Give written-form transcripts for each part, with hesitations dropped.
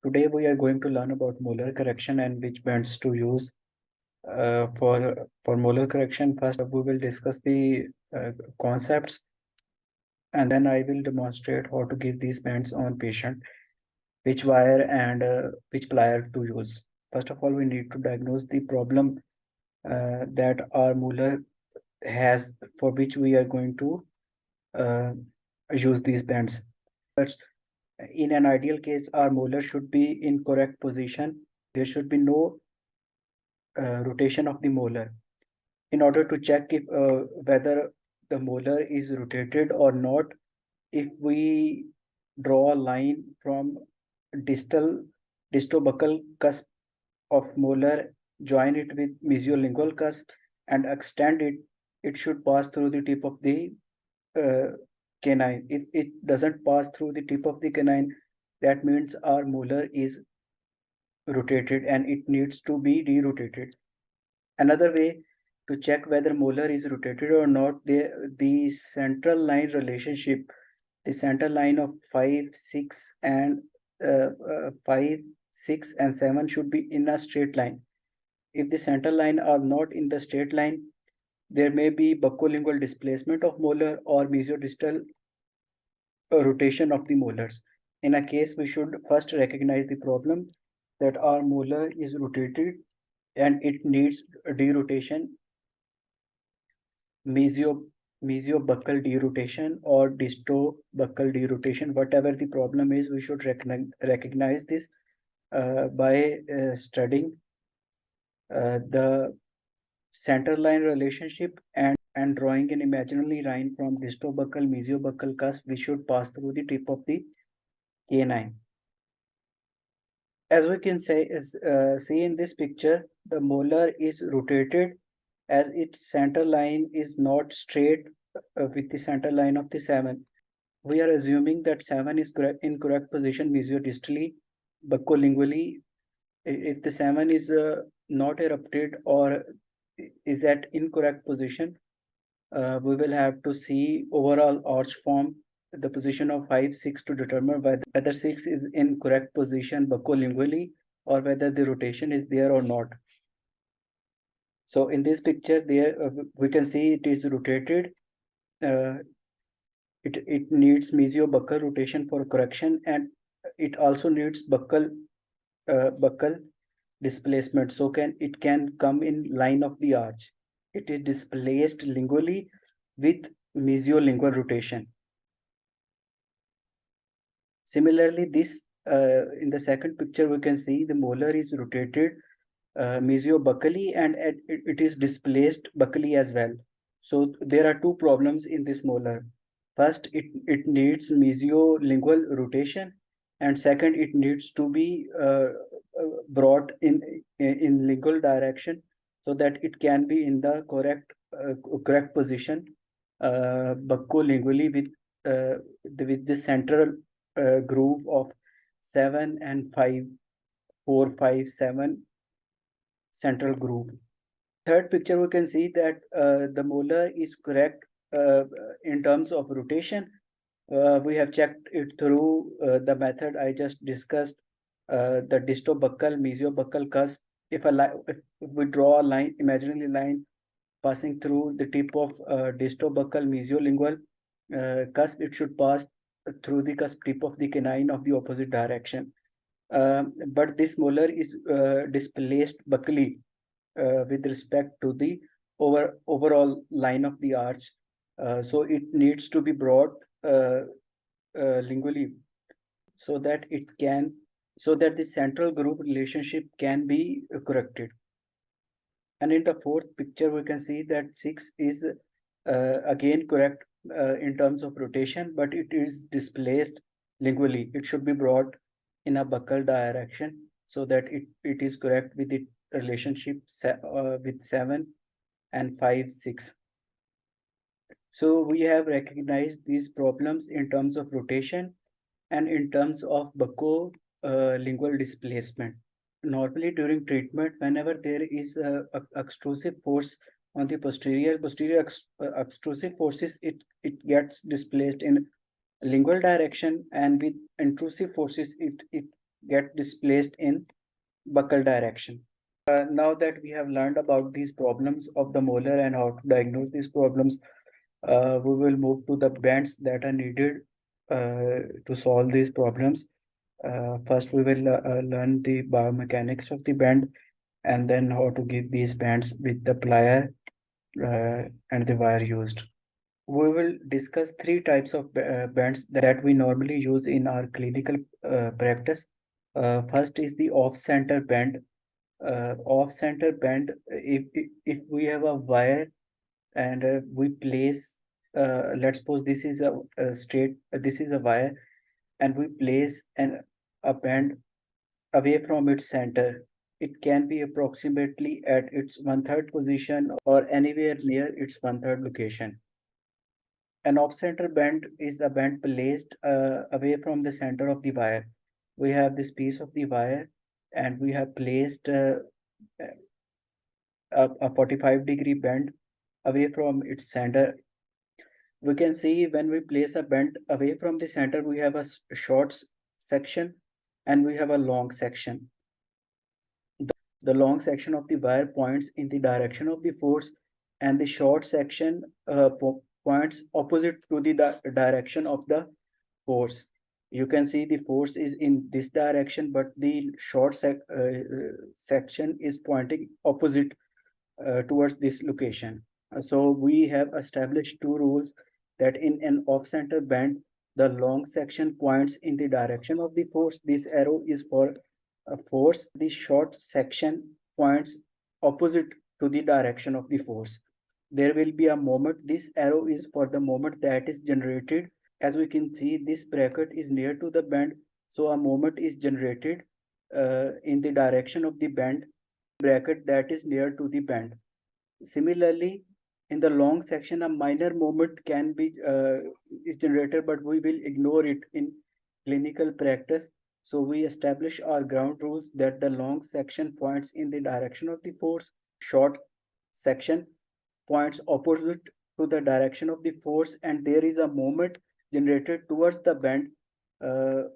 Today we are going to learn about molar correction and which bands to use. For molar correction, first we will discuss the concepts, and then I will demonstrate how to give these bands on patient, which wire and which plier to use. First of all, we need to diagnose the problem that our molar has, for which we are going to uh, use these bands. In an ideal case, our molar should be in correct position. There should be no rotation of the molar. In order to check if whether the molar is rotated or not, if we draw a line from distal distobuccal cusp of molar, join it with mesiolingual cusp and extend it, it should pass through the tip of the uh, canine. If it doesn't pass through the tip of the canine, that means our molar is rotated and it needs to be derotated. Another way to check whether molar is rotated or not, the central line relationship, the center line of 5, 6, and 5, 6, and 7 should be in a straight line. If the center line are not in the straight line, there may be buccolingual displacement of molar or mesiodistal rotation of the molars. In a case, we should first recognize the problem that our molar is rotated and it needs derotation, mesio mesiobuccal derotation or distobuccal derotation. Whatever the problem is, we should recognize this by studying the center line relationship and drawing an imaginary line from distobuccal mesiobuccal cusp, which should pass through the tip of the canine. As we can see in this picture, the molar is rotated as its center line is not straight with the center line of the 7. We are assuming that 7 is in correct position mesiodistally, buccolingually. If the 7 is not erupted or is at incorrect position, we will have to see overall arch form, the position of 5, 6 to determine whether 6 is in correct position buccolingually or whether the rotation is there or not. So in this picture, there we can see it is rotated. It needs mesiobuccal rotation for correction, and it also needs buccal displacement. So it can come in line of the arch. It is displaced lingually with mesiolingual rotation. Similarly, this in the second picture, we can see the molar is rotated mesiobuccally and it is displaced buccally as well. So there are two problems in this molar. First, it needs mesiolingual rotation, and second, it needs to be brought in lingual direction so that it can be in the correct position buccolingually with the central groove of 7 and 5, 4, 5, 7 central groove. Third picture, we can see that the molar is correct in terms of rotation. We have checked it through the method I just discussed, the distobuccal, mesiobuccal cusp. If we draw a line, imaginary line passing through the tip of distobuccal mesiolingual cusp, it should pass through the cusp tip of the canine of the opposite direction. But this molar is displaced buccally with respect to the overall line of the arch. So it needs to be brought lingually so that the central group relationship can be corrected. And in the fourth picture, we can see that 6 is again correct in terms of rotation, but it is displaced lingually. It should be brought in a buccal direction so that it is correct with the relationship with 7 and 5, 6. So we have recognized these problems in terms of rotation and in terms of buccolingual displacement. Normally during treatment, whenever there is a extrusive force on the posterior extrusive forces, it gets displaced in lingual direction, and with intrusive forces, it get displaced in buccal direction. Now that we have learned about these problems of the molar and how to diagnose these problems, we will move to the bends that are needed to solve these problems. First, we will learn the biomechanics of the bend and then how to give these bends with the plier and the wire used. We will discuss three types of bends that we normally use in our clinical practice. First is the off-center bend. Off-center bend, if we have a wire and we place, let's suppose this is a straight, this is a wire, and we place a bend away from its center. It can be approximately at its one-third position or anywhere near its one-third location. An off-center bend is a bend placed away from the center of the wire. We have this piece of the wire and we have placed a 45-degree bend away from its center. We can see when we place a bend away from the center, we have a short section and we have a long section. The long section of the wire points in the direction of the force and the short section points opposite to the direction of the force. You can see the force is in this direction, but the short section is pointing opposite towards this location. So we have established two rules that in an off-center bend, the long section points in the direction of the force. This arrow is for a force. The short section points opposite to the direction of the force. There will be a moment. This arrow is for the moment that is generated. As we can see, this bracket is near to the bend, so a moment is generated in the direction of the bend bracket that is near to the bend. Similarly, in the long section, a minor moment can be is generated, but we will ignore it in clinical practice. So we establish our ground rules that the long section points in the direction of the force, short section points opposite to the direction of the force, and there is a moment generated towards the bend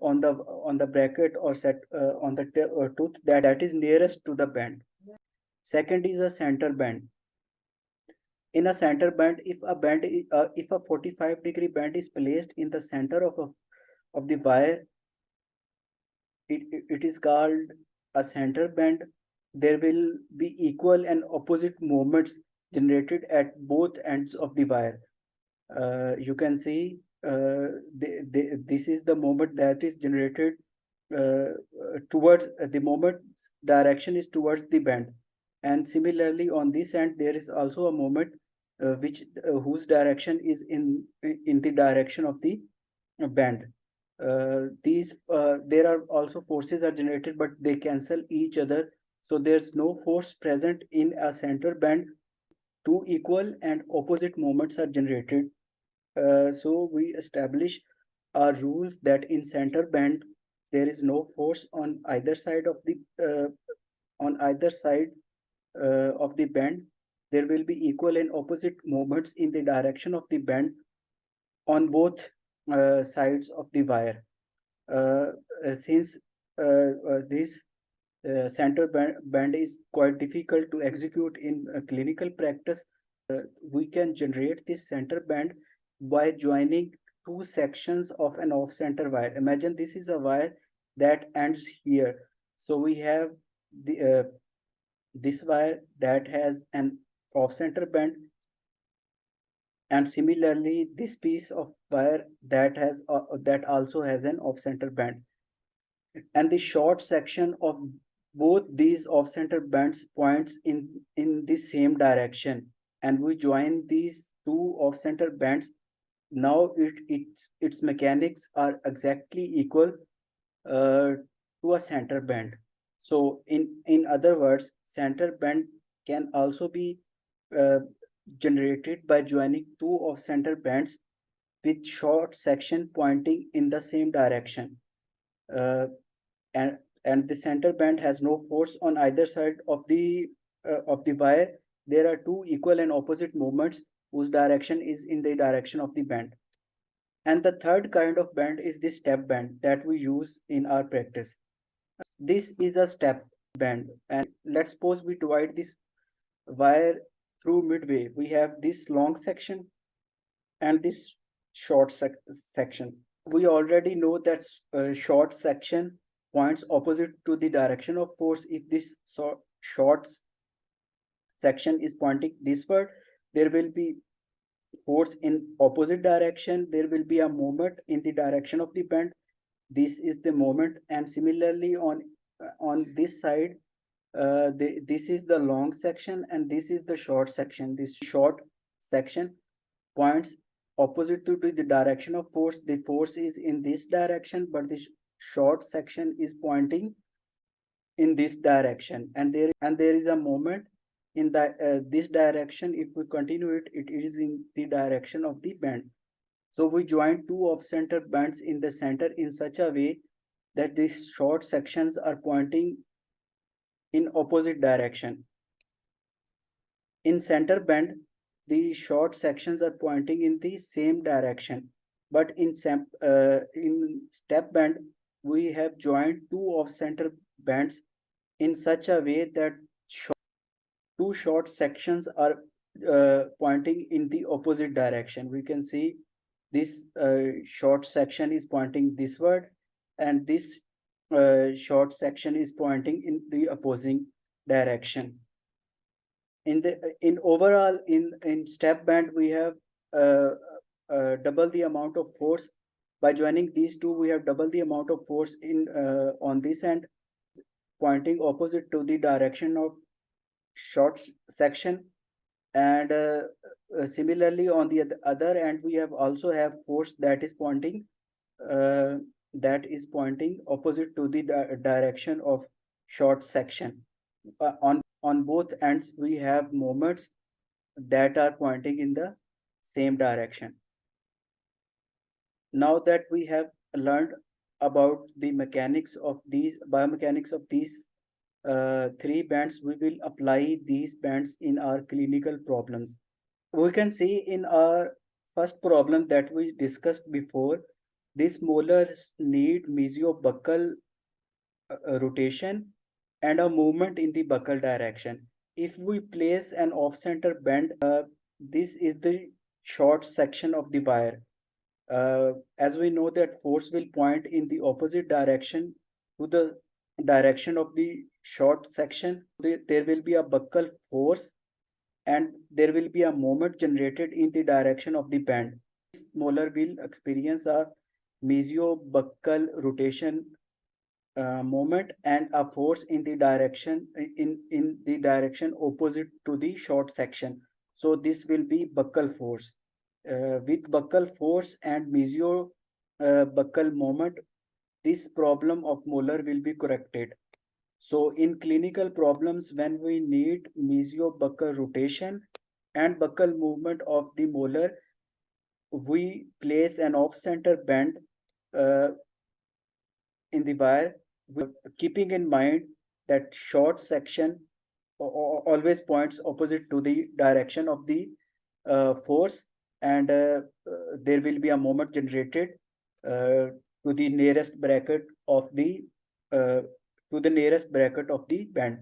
on the bracket or set on the tooth that is nearest to the bend. Second is a center bend. In a center bend, if a 45-degree bend is placed in the center of the wire, it is called a center bend. There will be equal and opposite moments generated at both ends of the wire. You can see this is the moment that is generated towards the moment direction is towards the bend, and similarly on this end there is also a moment which whose direction is in the direction of the bend. There are also forces are generated, but they cancel each other, so there's no force present in a center bend. Two equal and opposite moments are generated. So we establish our rules that in center bend there is no force on either side of the bend. There will be equal and opposite moments in the direction of the bend on both sides of the wire. Since this center bend is quite difficult to execute in clinical practice, we can generate this center bend by joining two sections of an off-center wire. Imagine this is a wire that ends here. So we have this wire that has an off-center bend, and similarly this piece of wire that also has an off-center bend, and the short section of both these off-center bends points in the same direction, and we join these two off-center bends. Now its mechanics are exactly equal to a center bend. So in other words, center bend can also be generated by joining two off-center bends with short section pointing in the same direction. Uh, and the center bend has no force on either side of the wire. There are two equal and opposite movements whose direction is in the direction of the bend. And the third kind of bend is the step bend that we use in our practice. This is a step bend, and let's suppose we divide this wire through midway. We have this long section and this short section. We already know that short section points opposite to the direction of force. If this short section is pointing thisward, there will be force in opposite direction. There will be a moment in the direction of the bend. This is the moment, and similarly on this side, this is the long section and this is the short section. This short section points opposite to the direction of force. The force is in this direction, but the short section is pointing in this direction, and there is a moment in this direction. If we continue it, it is in the direction of the bend. So we join two off-center bends in the center in such a way that these short sections are pointing in opposite direction. In center bend, the short sections are pointing in the same direction, but in step bend, we have joined two off-center bends in such a way that two short sections are pointing in the opposite direction. We can see this short section is pointing thisward, and this short section is pointing in the opposing direction. In overall in step bend, we have uh, double the amount of force. By joining these two, we have double the amount of force in on this end, pointing opposite to the direction of short section, and similarly on the other end, we have also have force uh, that is pointing opposite to the direction of short section. On both ends, we have moments that are pointing in the same direction. Now that we have learned about the mechanics of these biomechanics of these three bands, we will apply these bands in our clinical problems. We can see in our first problem that we discussed before, these molars need mesiobuccal rotation and a movement in the buccal direction. If we place an off-center bend, this is the short section of the wire. As we know that force will point in the opposite direction to the direction of the short section, there will be a buccal force and there will be a moment generated in the direction of the bend. This molar will experience a mesiobuccal rotation moment and a force in the direction opposite to the short section. So this will be buccal force. With buccal force and mesio buccal moment, this problem of molar will be corrected. So in clinical problems, when we need mesiobuccal rotation and buccal movement of the molar, we place an off-center bend uh, in the wire, keeping in mind that short section always points opposite to the direction of the force, and there will be a moment generated to the nearest bracket of the uh, band.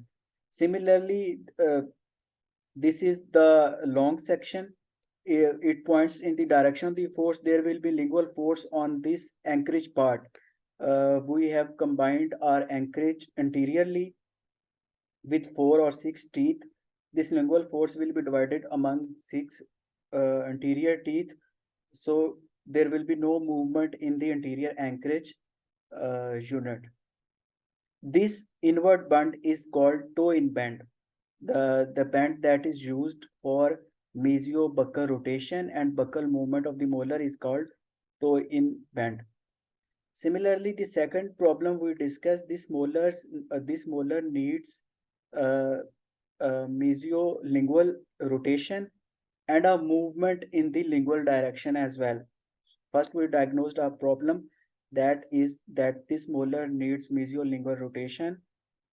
Similarly, this is the long section. It points in the direction of the force. There will be lingual force on this anchorage part. We have combined our anchorage anteriorly with 4 or 6 teeth. This lingual force will be divided among 6 anterior teeth. So there will be no movement in the anterior anchorage unit. This inward bend is called toe-in bend. The bend that is used for mesio-buccal rotation and buccal movement of the molar is called toe-in bend. Similarly, the second problem we discussed, this molar needs uh, mesiolingual rotation and a movement in the lingual direction as well. First, we diagnosed a problem that is that this molar needs mesiolingual rotation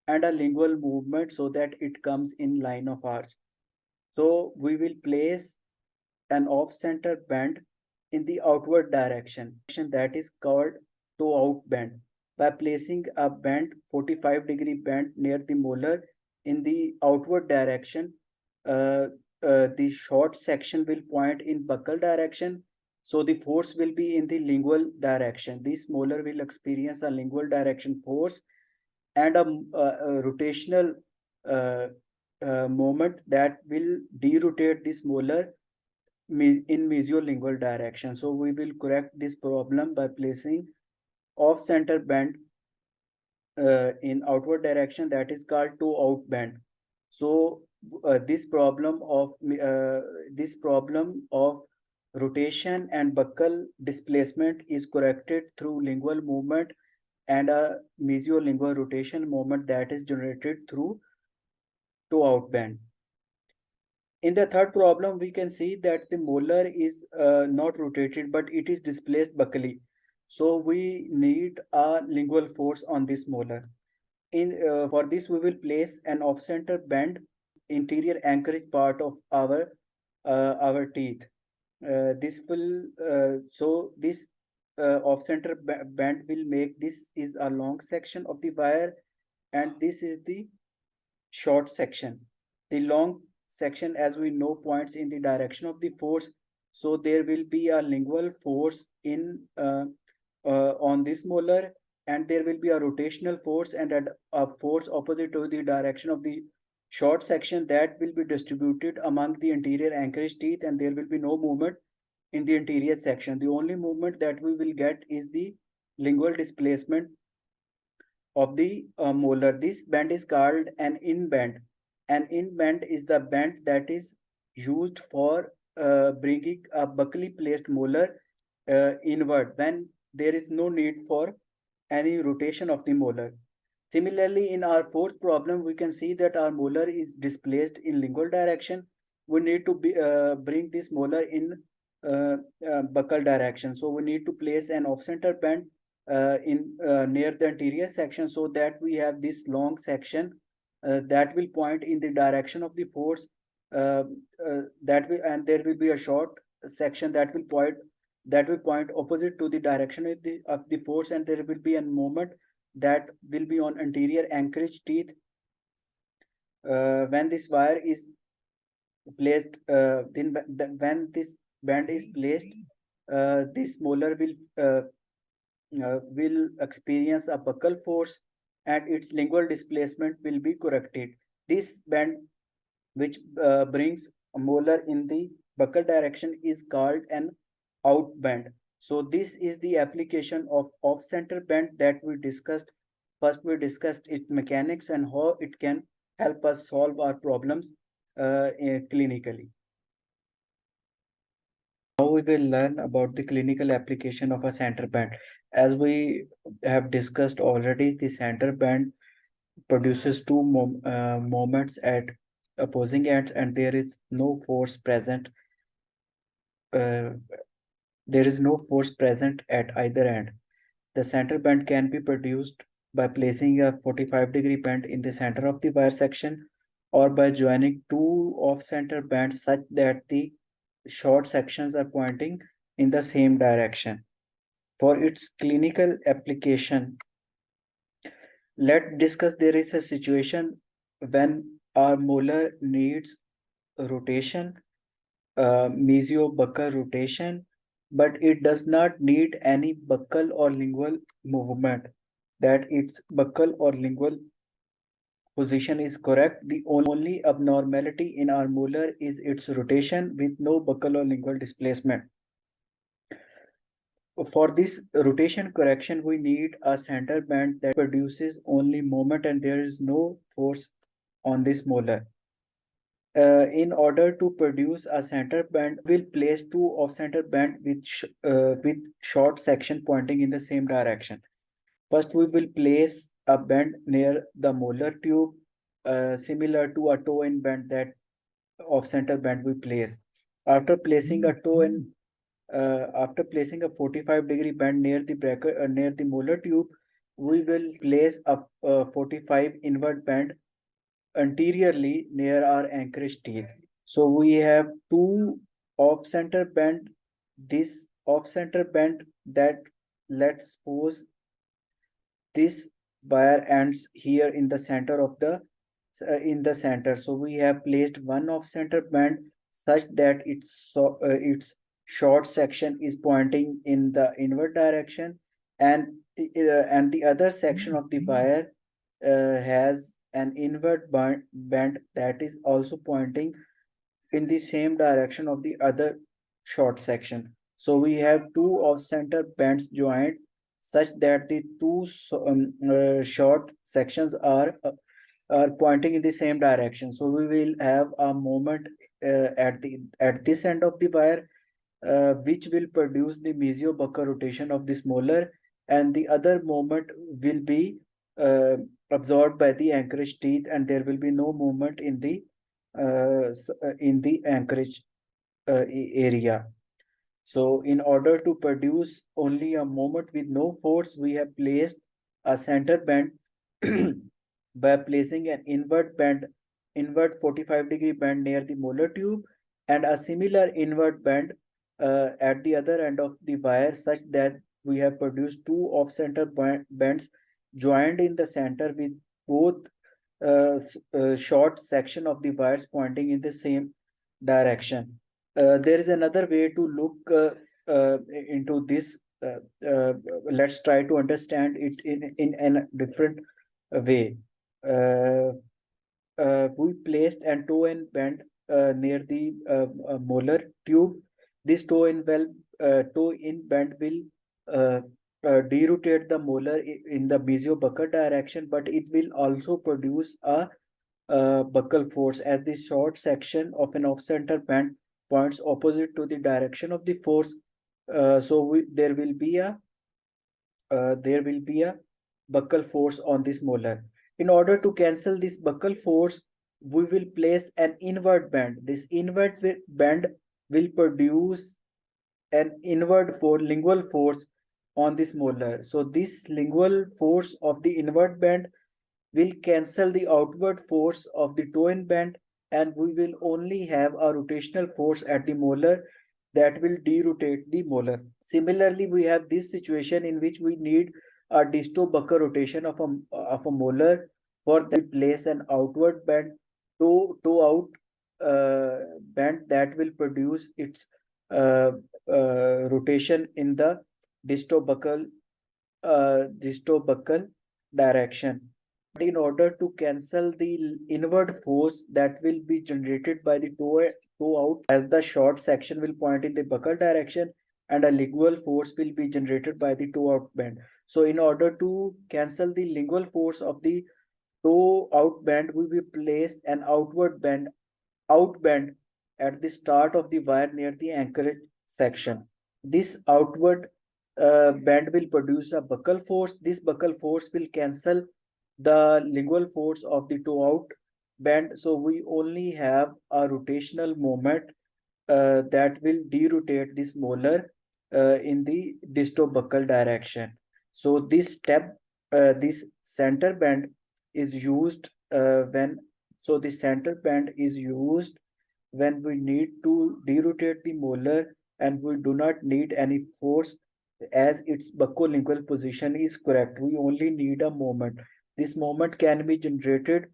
and a lingual movement so that it comes in line of arch. So we will place an off-center bend in the outward direction that is called toe out bend. by placing a bend 45-degree bend near the molar in the outward direction. Uh, the short section will point in buccal direction, so the force will be in the lingual direction. This molar will experience a lingual direction force and a rotational uh, moment that will derotate this molar in mesiolingual direction. So we will correct this problem by placing off-center bend in outward direction, that is called toe out bend. So this problem of rotation and buccal displacement is corrected through lingual movement and a mesiolingual rotation moment that is generated through toe out bend. In the third problem, we can see that the molar is not rotated, but it is displaced buccally. So we need a lingual force on this molar. For this, we will place an off-center bend interior anchorage part of our teeth. This will so this off-center bend will make this is a long section of the wire, and this is the short section. The long section, as we know, points in the direction of the force. So there will be a lingual force on this molar, and there will be a rotational force and a force opposite to the direction of the short section that will be distributed among the anterior anchorage teeth, and there will be no movement in the anterior section. The only movement that we will get is the lingual displacement of the molar. This bend is called an in bend. An in bend is the bend that is used for bringing a buccally placed molar inward when there is no need for any rotation of the molar. Similarly, in our fourth problem, we can see that our molar is displaced in lingual direction. We need to bring this molar in buccal direction. So we need to place an off-center bend in near the anterior section, so that we have this long section that will point in the direction of the force. And there will be a short section that will point opposite to the direction of the force, and there will be a moment that will be on anterior anchorage teeth. When this wire is placed, when this band is placed, this molar will experience a buccal force, and its lingual displacement will be corrected. This band, which brings a molar in the buccal direction, is called an out bend. So this is the application of off-center bend that we discussed. First, we discussed its mechanics and how it can help us solve our problems clinically. Now we will learn about the clinical application of a center bend. As we have discussed already, the center bend produces two moments at opposing ends, and there is no force present. Uh, there is no force present at either end. The center bend can be produced by placing a 45-degree bend in the center of the wire section, or by joining two off-center bends such that the short sections are pointing in the same direction. For its clinical application, let's discuss. There is a situation when our molar needs rotation, mesiobuccal rotation, but it does not need any buccal or lingual movement, that its buccal or lingual position is correct. The only abnormality in our molar is its rotation with no buccal or lingual displacement. For this rotation correction, we need a center bend that produces only moment, and there is no force on this molar. In order to produce a center bend, we'll place two off-center bend with short section pointing in the same direction. First, we will place a bend near the molar tube, similar to a toe-in bend that off-center bend we place. After placing a toe-in, after placing a 45-degree bend near the bracket near the molar tube, we will place a 45 inward bend anteriorly near our anchorage teeth. So we have two off-center bend. This off-center bend that, let's suppose this wire ends here in the center of the in the center. So we have placed one off center band such that its short section is pointing in the inward direction, and and the other section of the wire has an inward band that is also pointing in the same direction of the other short section. So we have two off-center bands joined such that the two short sections are pointing in the same direction. So we will have a moment at this end of the wire, which will produce the mesio-buccal rotation of this molar, and the other moment will be uh, absorbed by the anchorage teeth, and there will be no movement in the anchorage area. So in order to produce only a moment with no force, we have placed a center band by placing an inward 45-degree band near the molar tube, and a similar inward band at the other end of the wire, such that we have produced two off-center bands joined in the center with both short section of the wires pointing in the same direction. There is another way to look into this. Uh, uh, let's try to understand it in a different way. Uh, we placed an toe in bend near the molar tube. This toe in bend will uh, derotate the molar in the mesio-buccal direction, but it will also produce a buccal force as the short section of an off-center band points opposite to the direction of the force. There will be a buccal force on this molar. In order to cancel this buccal force, we will place an inward band. This inward band will produce an inward lingual force on this molar. So this lingual force of the inward band will cancel the outward force of the toe in bend, and we will only have a rotational force at the molar that will derotate the molar. Similarly, we have this situation in which we need a disto-buccal rotation of a molar. For that, we place an outward bend, toe out bend that will produce its uh, rotation in the disto-buccal direction. In order to cancel the inward force that will be generated by the toe out, as the short section will point in the buccal direction, and a lingual force will be generated by the toe out bend. So in order to cancel the lingual force of the toe out bend, we will place an out bend at the start of the wire near the anchorage section. This outward bend will produce a buccal force. This buccal force will cancel the lingual force of the toe out bend. So we only have a rotational moment that will derotate this molar in the distobuccal direction. So this center bend is used the center bend is used when we need to derotate the molar and we do not need any force as its buccolingual position is correct. We only need a moment. This moment can be generated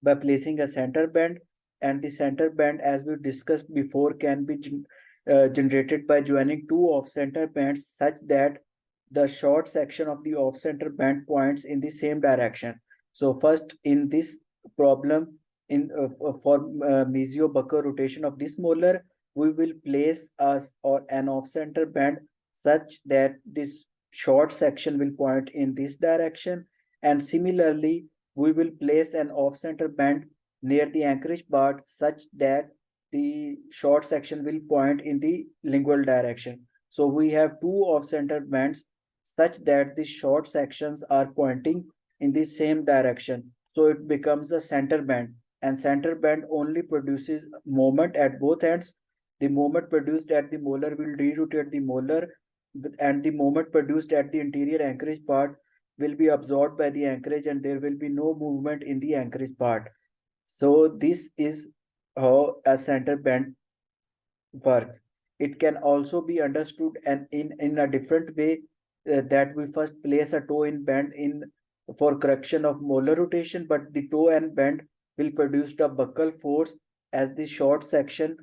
by placing a center band, and the center band, as we discussed before, can be generated by joining two off-center bands such that the short section of the off-center band points in the same direction. So first in this problem, in for mesio-buccal rotation of this molar, we will place or an off-center band such that this short section will point in this direction, and similarly we will place an off-center band near the anchorage part such that the short section will point in the lingual direction. So we have two off-center bands such that the short sections are pointing in the same direction. So it becomes a center band, and center band only produces moment at both ends. The moment produced at the molar will derotate the molar, and the moment produced at the interior anchorage part will be absorbed by the anchorage, and there will be no movement in the anchorage part. So this is how a center bend works. It can also be understood and in a different way that we first place a toe in bend in for correction of molar rotation, but the toe and bend will produce the buccal force as the short section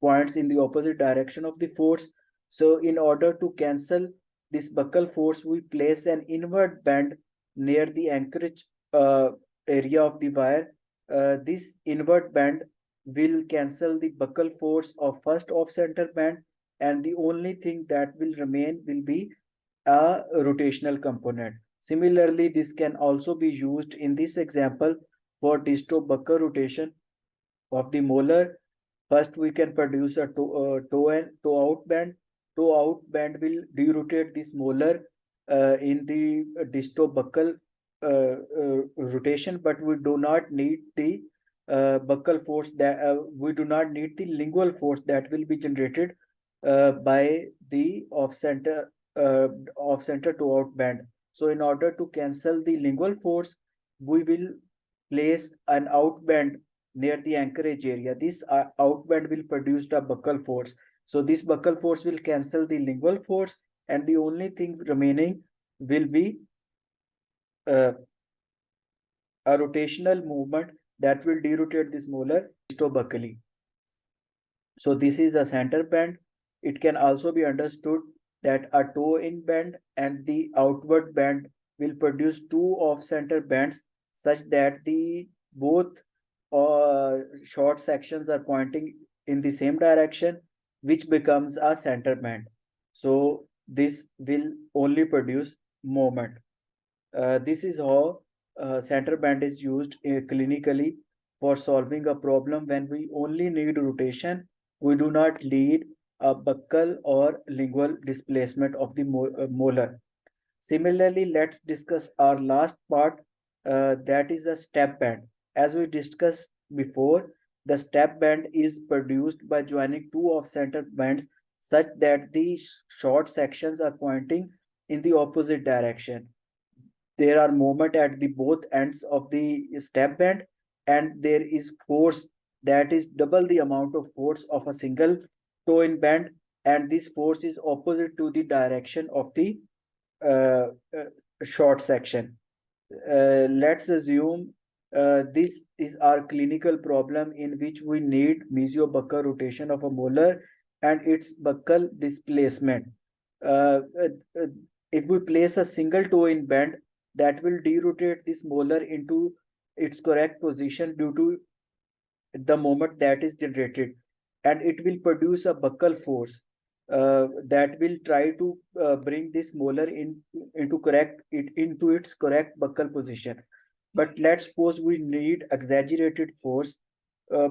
points in the opposite direction of the force. So in order to cancel this buccal force, we place an inward bend near the anchorage area of the wire. This inward bend will cancel the buccal force of first off center bend, and the only thing that will remain will be a rotational component. Similarly, this can also be used in this example for distobuccal rotation of the molar. First, we can produce a toe out band. Toe out band will derotate this molar in the distobuccal rotation, but we do not need the buccal force that we do not need the lingual force that will be generated by the off center toe out band. So, in order to cancel the lingual force, we will place an out band near the anchorage area. This outband will produce the buccal force. So this buccal force will cancel the lingual force, and the only thing remaining will be uh, a rotational movement that will derotate this molar distobuccally. So this is a center bend. It can also be understood that a toe in bend and the outward bend will produce two off center bends such that the both short sections are pointing in the same direction, which becomes a center bend. So this will only produce moment. This is how center band is used clinically for solving a problem when we only need rotation. We do not need a buccal or lingual displacement of the molar. Similarly, let's discuss our last part, that is a step band. As we discussed before, the step band is produced by joining two off-center bands such that the short sections are pointing in the opposite direction. There are moment at the both ends of the step band, and there is force that is double the amount of force of a single toe in band, and this force is opposite to the direction of the uh, uh, short section. Let's assume this is our clinical problem in which we need mesiobuccal rotation of a molar and its buccal displacement. Uh, uh, uh, if we place a single toe in bend, that will derotate this molar into its correct position due to the moment that is generated, and it will produce a buccal force that will try to bring this molar into correct it into its correct buccal position. But let's suppose we need exaggerated force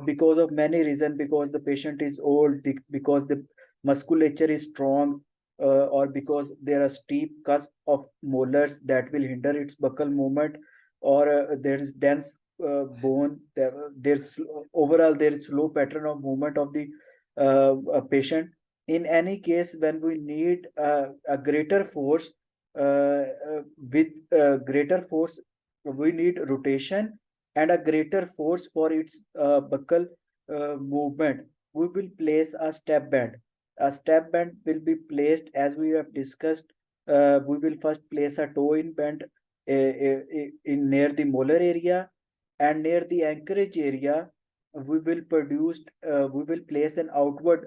because of many reasons, because the patient is old, because the musculature is strong, or because there are steep cusp of molars that will hinder its buccal movement, or there is dense bone. There's overall there is slow pattern of movement of the patient. In any case, when we need a greater force, with greater force, we need rotation and a greater force for its buccal movement. We will place a step band. A step band will be placed as we have discussed. We will first place a toe in band in near the molar area, and near the anchorage area we will place an outward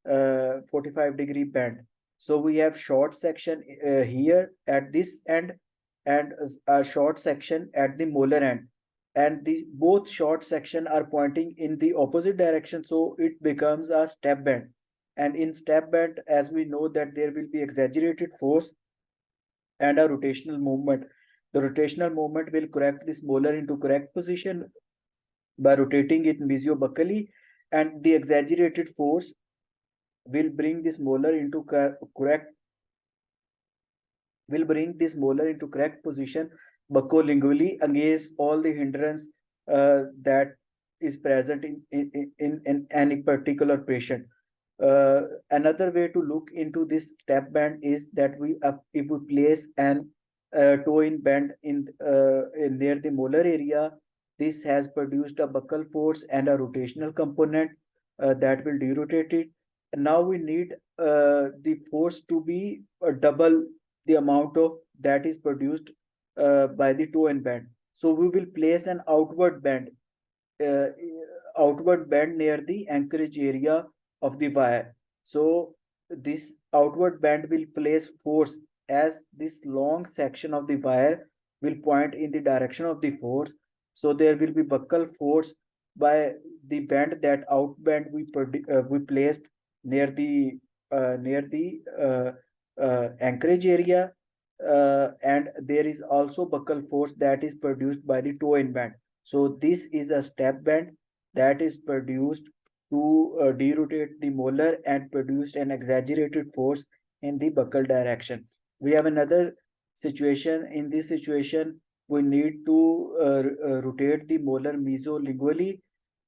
45-degree bend. So we have short section here at this end, and a short section at the molar end, and the both short section are pointing in the opposite direction, so it becomes a step bend. And in step bend, as we know, that there will be exaggerated force and a rotational movement. The rotational movement will correct this molar into correct position by rotating it mesiobuccally, and the exaggerated force will bring this molar into correct will bring this molar into correct position buccolingually against all the hindrance that is present in any particular patient. Another way to look into this step band is that if we place an toe in band in near the molar area, this has produced a buccal force and a rotational component that will derotate it. And now we need the force to be double the amount of that is produced by the toe and bend. So we will place an uh, outward bend near the anchorage area of the wire. So this outward bend will place force as this long section of the wire will point in the direction of the force. So there will be buckle force by the bend, that out bend we placed near the anchorage area, and there is also buckle force that is produced by the toe in bend. So this is a step bend that is produced to derotate the molar and produced an exaggerated force in the buccal direction. We have another situation. In this situation, we need to rotate the molar mesolingually,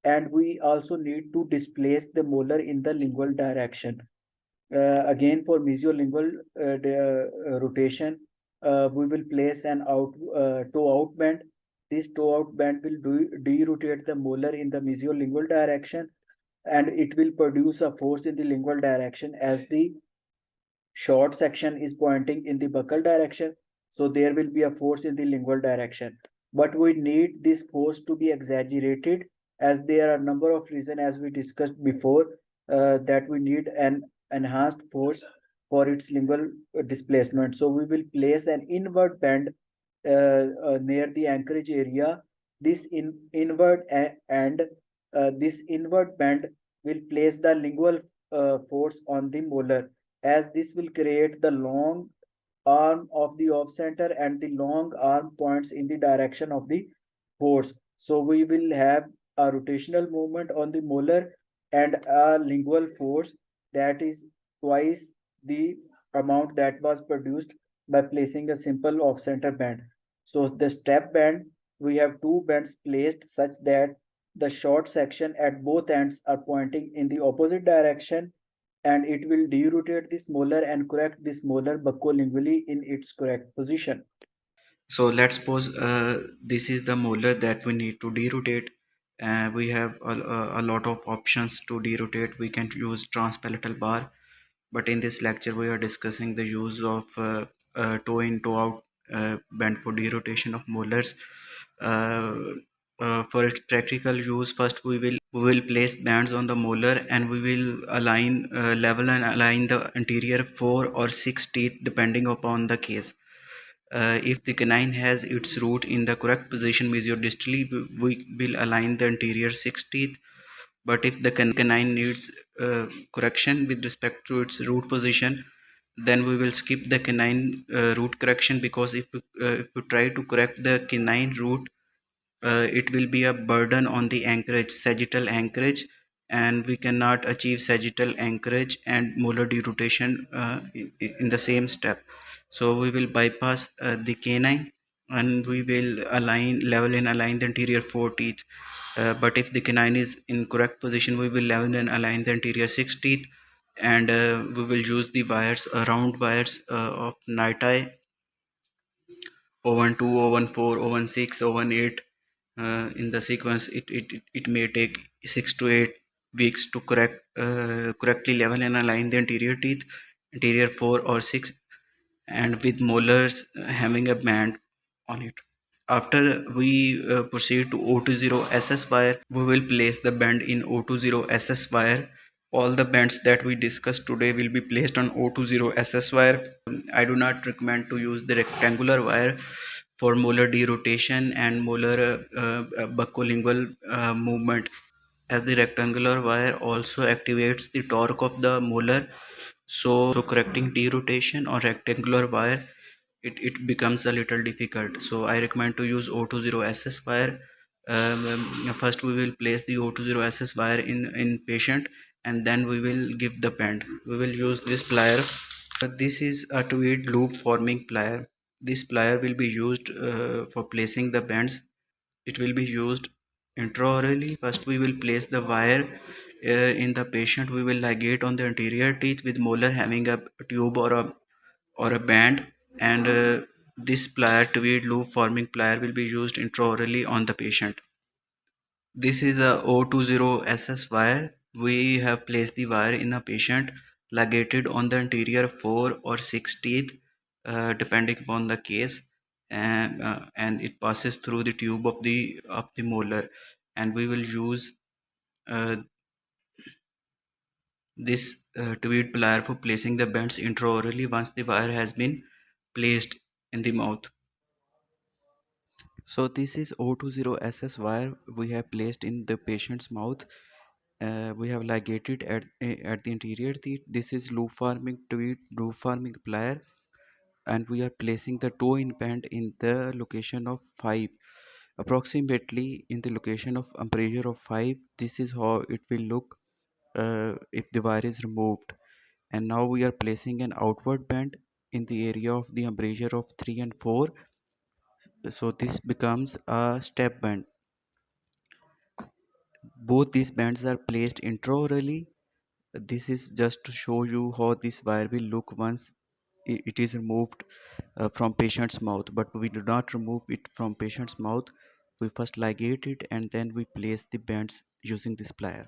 and we also need to displace the molar in the lingual direction. Again, for mesiolingual rotation, we will place an toe out bend. This toe out bend will derotate the molar in the mesiolingual direction, and it will produce a force in the lingual direction as the short section is pointing in the buccal direction. So there will be a force in the lingual direction. But we need this force to be exaggerated, as there are a number of reasons, as we discussed before, that we need an enhanced force for its lingual displacement. So we will place an inward bend near the anchorage area. This inward and this inward bend will place the lingual force on the molar, as this will create the long arm of the off center, and the long arm points in the direction of the force. So we will have a rotational movement on the molar and a lingual force that is twice the amount that was produced by placing a simple off center band. So the step band, we have two bands placed such that the short section at both ends are pointing in the opposite direction, and it will derotate this molar and correct this molar buccolingually in its correct position. So let's suppose this is the molar that we need to derotate. We have a lot of options to derotate. We can use transpalatal bar, but in this lecture we are discussing the use of toe in toe out bend for derotation of molars. uh, for its practical use, first we will place bands on the molar, and we will align level and align the anterior 4 or 6 teeth depending upon the case. If the canine has its root in the correct position mesiodistally, we will align the anterior 6 teeth. But if the canine needs correction with respect to its root position, then we will skip the canine root correction, because if we try to correct the canine root, it will be a burden on the anchorage, sagittal anchorage, and we cannot achieve sagittal anchorage and molar derotation in the same step. So we will bypass the canine, and we will level and align the anterior 4 teeth. But if the canine is in correct position, we will level and align the anterior 6 teeth, and we will use the wires, round wires of niti, 012, 014, 016, 018. In the sequence, it may take 6 to 8 weeks to correctly level and align the anterior teeth, anterior 4 or 6, and with molars having a band on it. After we proceed to O20 SS wire, we will place the band in O20 SS wire. All the bands that we discussed today will be placed on O20 SS wire. I do not recommend to use the rectangular wire for molar derotation and molar buccolingual movement, as the rectangular wire also activates the torque of the molar. So correcting derotation or rectangular wire, it becomes a little difficult. So I recommend to use O20 SS wire. First we will place the O20 SS wire in patient, and then we will give the bend. We will use this plier. This is a tweed loop forming plier. This plier will be used for placing the bends. It will be used intraorally. First we will place the wire in the patient. We will ligate on the anterior teeth with molar having a tube or a band, and this plier, tweed loop forming plier, will be used intraorally on the patient. This is a O20 SS wire. We have placed the wire in a patient, ligated on the anterior 4 or 6 teeth. depending upon the case, and it passes through the tube of the molar, and we will use uh, this tweed plier for placing the bends intraorally once the wire has been placed in the mouth. So this is O20SS wire we have placed in the patient's mouth. We have ligated at the interior teeth. This is loop forming tweed loop forming plier, and we are placing the toe in bend in the location of 5, approximately in the location of embrasure of 5. This is how it will look if the wire is removed. And now we are placing an outward bend in the area of the embrasure of 3 and 4, so this becomes a step bend. Both these bends are placed intraorally. This is just to show you how this wire will look once it is removed from patient's mouth, but we do not remove it from patient's mouth. We first ligate it and then we place the bends using this plier.